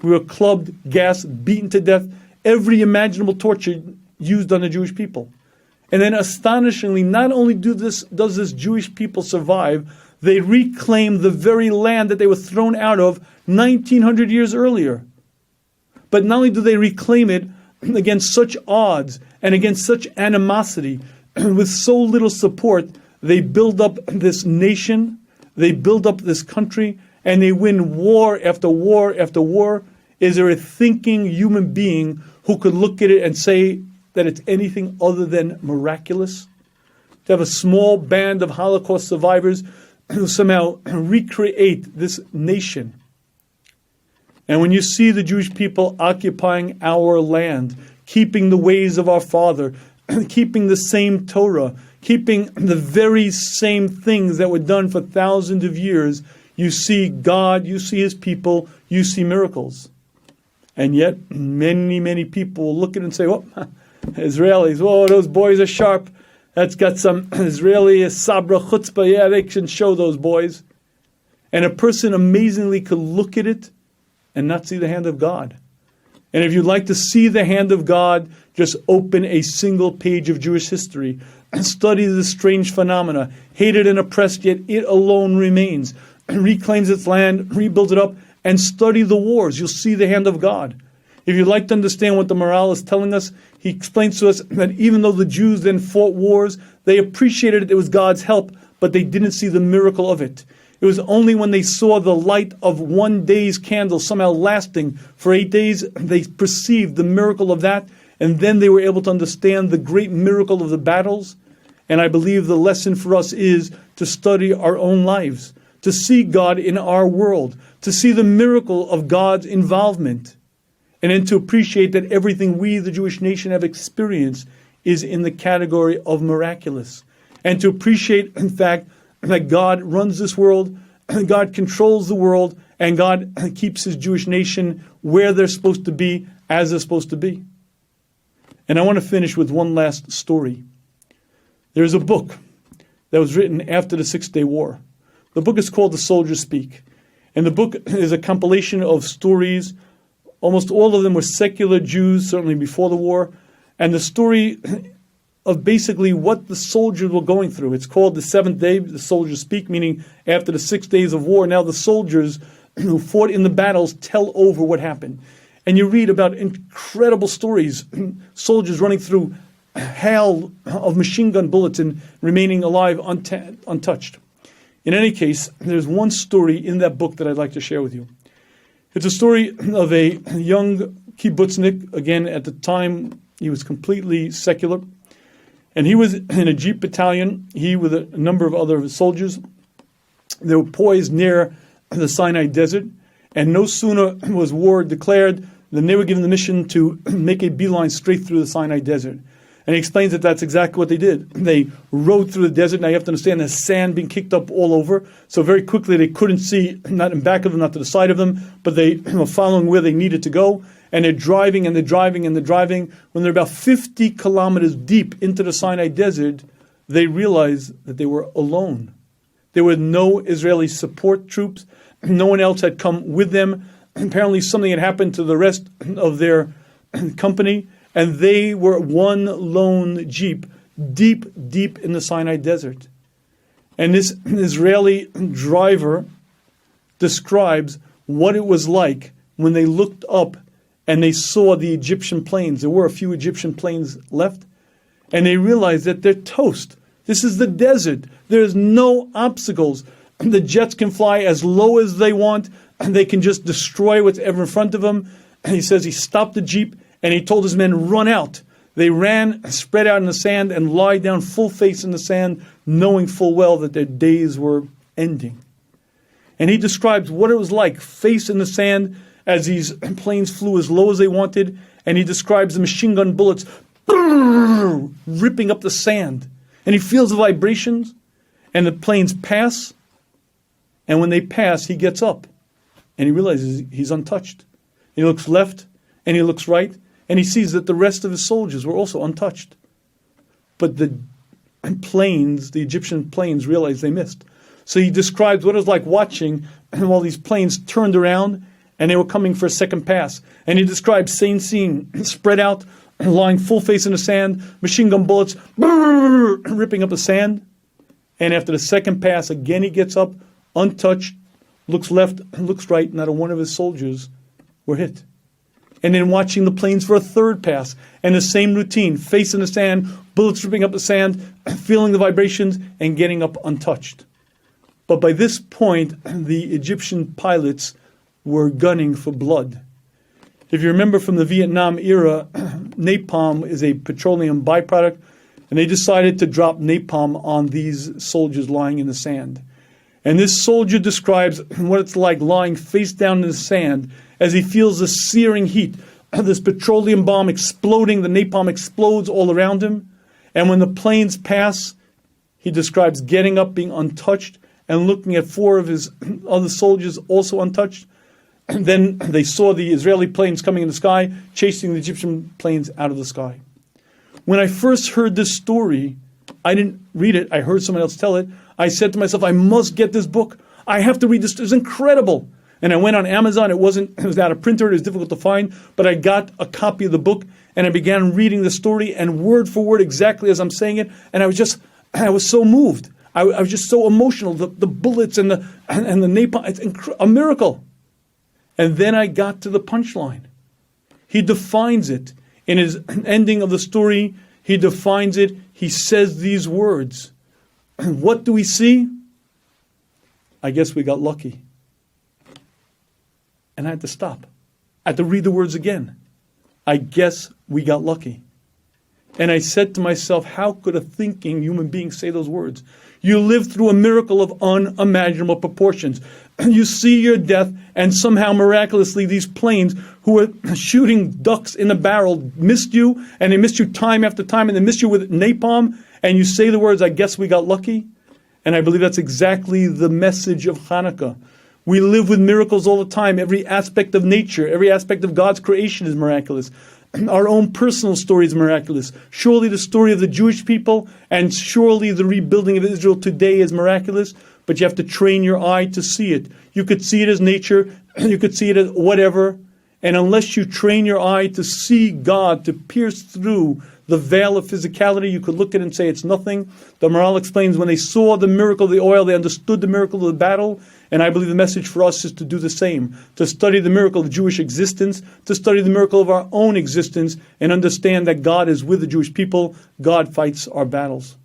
Speaker 1: We were clubbed, gassed, beaten to death, every imaginable torture used on the Jewish people. And then astonishingly, not only does this Jewish people survive, they reclaim the very land that they were thrown out of 1,900 years earlier. But not only do they reclaim it against such odds and against such animosity, with so little support, they build up this nation They build up this country and they win war after war after war. Is there a thinking human being who could look at it and say that it's anything other than miraculous? To have a small band of Holocaust survivors who somehow recreate this nation. And when you see the Jewish people occupying our land, keeping the ways of our father, keeping the same Torah, keeping the very same things that were done for thousands of years, you see God, you see his people, you see miracles. And yet, many, many people look at it and say, well, Israelis, oh, those boys are sharp. That's got some Israeli sabra chutzpah. Yeah, they can show those boys. And a person amazingly could look at it and not see the hand of God. And if you'd like to see the hand of God, just open a single page of Jewish history and study the strange phenomena. Hated and oppressed, yet it alone remains. Reclaims its land, rebuilds it up, and study the wars. You'll see the hand of God. If you'd like to understand what the morale is telling us, he explains to us that even though the Jews then fought wars, they appreciated it was God's help, but they didn't see the miracle of it. It was only when they saw the light of one day's candle somehow lasting for 8 days, they perceived the miracle of that, and then they were able to understand the great miracle of the battles. And I believe the lesson for us is to study our own lives, to see God in our world, to see the miracle of God's involvement, and then to appreciate that everything we, the Jewish nation, have experienced is in the category of miraculous. And to appreciate, in fact, that God runs this world, God controls the world, and God keeps his Jewish nation where they're supposed to be, as they're supposed to be. And I want to finish with one last story. There's a book that was written after the 6-Day War. The book is called The Soldiers Speak. And the book is a compilation of stories. Almost all of them were secular Jews, certainly before the war. And the story of basically what the soldiers were going through. It's called The Seventh Day, The Soldiers Speak, meaning after the 6 days of war, now the soldiers who fought in the battles tell over what happened. And you read about incredible stories, soldiers running through hail of machine gun bullets and remaining alive untouched. In any case, there's one story in that book that I'd like to share with you. It's a story of a young kibbutznik. Again, at the time, he was completely secular. And he was in a Jeep battalion, he with a number of other soldiers. They were poised near the Sinai Desert. And no sooner was war declared than they were given the mission to make a beeline straight through the Sinai Desert. And he explains that that's exactly what they did. They rode through the desert. Now you have to understand there's sand being kicked up all over. So very quickly they couldn't see, not in back of them, not to the side of them, but they were following where they needed to go. And they're driving and they're driving and they're driving. When they're about 50 kilometers deep into the Sinai Desert, they realized that they were alone. There were no Israeli support troops. No one else had come with them. Apparently something had happened to the rest of their company. And they were one lone Jeep, deep, deep in the Sinai Desert. And this Israeli driver describes what it was like when they looked up and they saw the Egyptian planes. There were a few Egyptian planes left. And they realized that they're toast. This is the desert. There's no obstacles. The jets can fly as low as they want. And they can just destroy whatever in front of them. And he says he stopped the Jeep. And he told his men, run out. They ran, spread out in the sand, and lie down full face in the sand, knowing full well that their days were ending. And he describes what it was like, face in the sand, as these planes flew as low as they wanted. And he describes the machine gun bullets ripping up the sand. And he feels the vibrations, and the planes pass. And when they pass, he gets up. And he realizes he's untouched. He looks left, and he looks right. And he sees that the rest of his soldiers were also untouched. But the planes, the Egyptian planes, realized they missed. So he describes what it was like watching while these planes turned around and they were coming for a second pass. And he describes same scene, spread out, lying full face in the sand, machine gun bullets, ripping up the sand. And after the second pass, again he gets up, untouched, looks left, looks right, not a one of his soldiers were hit. And then watching the planes for a third pass. And the same routine, face in the sand, bullets ripping up the sand, feeling the vibrations, and getting up untouched. But by this point, the Egyptian pilots were gunning for blood. If you remember from the Vietnam era, napalm is a petroleum byproduct, and they decided to drop napalm on these soldiers lying in the sand. And this soldier describes what it's like lying face down in the sand as he feels the searing heat, this petroleum bomb exploding, the napalm explodes all around him. And when the planes pass, he describes getting up, being untouched, and looking at 4 of his other soldiers also untouched. And then they saw the Israeli planes coming in the sky, chasing the Egyptian planes out of the sky. When I first heard this story, I didn't read it. I heard someone else tell it. I said to myself, I must get this book. I have to read this. It's incredible. And I went on Amazon. It was out of printer. It was difficult to find. But I got a copy of the book, and I began reading the story, and word for word, exactly as I'm saying it. And I was so moved. I was just so emotional. The bullets and the napalm. It's a miracle. And then I got to the punchline. He defines it. In his ending of the story, he defines it. He says these words. What do we see? I guess we got lucky. And I had to stop. I had to read the words again. I guess we got lucky. And I said to myself, how could a thinking human being say those words? You live through a miracle of unimaginable proportions. You see your death, and somehow miraculously these planes who were shooting ducks in a barrel missed you, and they missed you time after time, and they missed you with napalm, and you say the words, I guess we got lucky. And I believe that's exactly the message of Chanukah. We live with miracles all the time. Every aspect of nature, every aspect of God's creation is miraculous. Our own personal story is miraculous. Surely the story of the Jewish people and surely the rebuilding of Israel today is miraculous, but you have to train your eye to see it. You could see it as nature, you could see it as whatever, and unless you train your eye to see God, to pierce through the veil of physicality, you could look at it and say it's nothing. The Maharal explains when they saw the miracle of the oil, they understood the miracle of the battle, and I believe the message for us is to do the same, to study the miracle of Jewish existence, to study the miracle of our own existence, and understand that God is with the Jewish people. God fights our battles.